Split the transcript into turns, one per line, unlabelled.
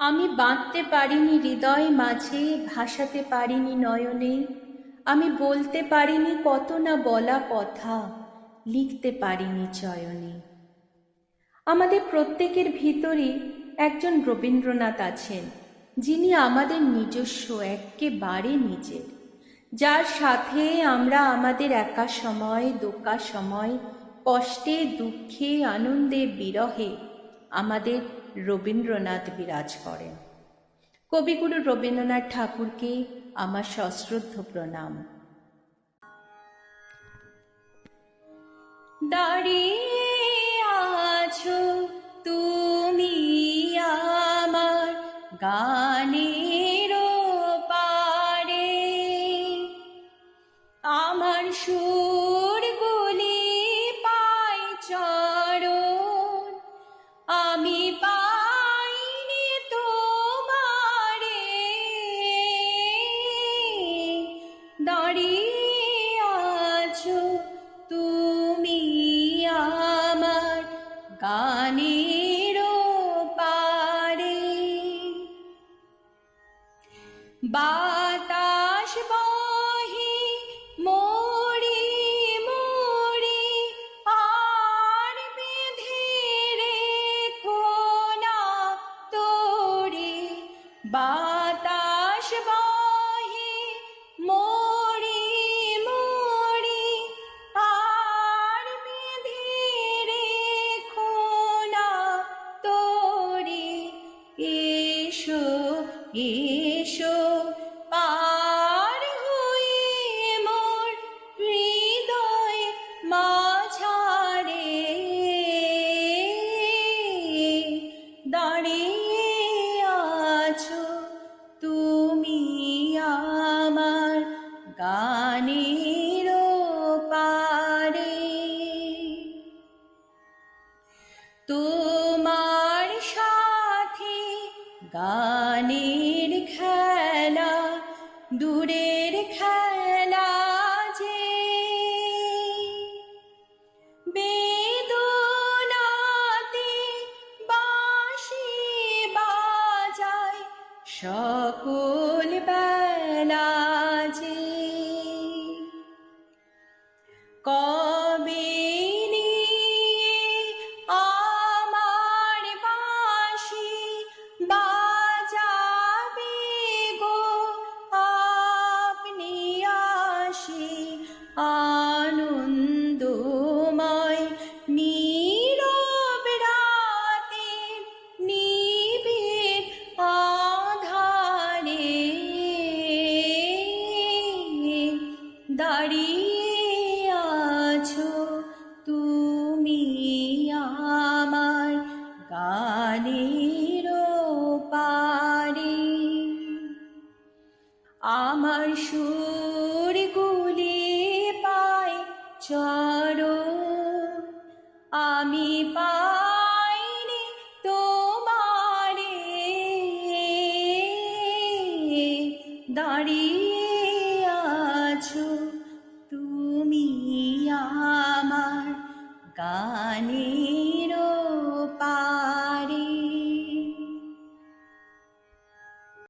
আমি বাঁধতে পারিনি হৃদয় মাঝে, ভাসাতে পারিনি নয়নে। আমি বলতে পারিনি কত না বলা কথা, লিখতে পারিনি চয়নে। আমাদের প্রত্যেকের ভিতরে একজন রবীন্দ্রনাথ আছেন, যিনি আমাদের নিজস্ব, এক্কেবারে নিজের, যার সাথে আমরা আমাদের একা সময়, দোকা সময়, কষ্টে, দুঃখে, আনন্দে, বিরহে আমাদের রবীন্দ্রনাথ বিরাজ করেন। কবিগুরু রবীন্দ্রনাথ ঠাকুরকে আমার সশ্রদ্ধ প্রণাম। দাঁড়িয়ে আছো তুমি আমার গানের পারে, আমার সুরগুলি পাই চরণ, আমি পাইনি তোমারে। দাঁড়িয়ে আছো তুমি আমার গানের পারে, বাতাস বহে মোড়ে মোড়ে, আর বেঁধে রেখো না তোরে। বাতাস বহে মোড়ে মোড়ে, আর বেঁধে রেখো না তোরে। এসো এসো পার হয়ে মোর হৃদয় মাঝারে, দাঁড়িয়ে আছো তুমি আমার গানের পারে। তোমার সাথে গানের খেলা দূরের খেলা যে, বেদনাতে বাঁশি বাজায় সকল বেলা যে। কবে নিয়ে আমার বাঁশি বাজাবে গো আপনি আসি, আনন্দময় নীরব রাতের নিবিড় আধারে। দাঁড়িয়ে আছো তুমি আমার গানের পারে, আমার সুরগুলি পায় চরণ, আমি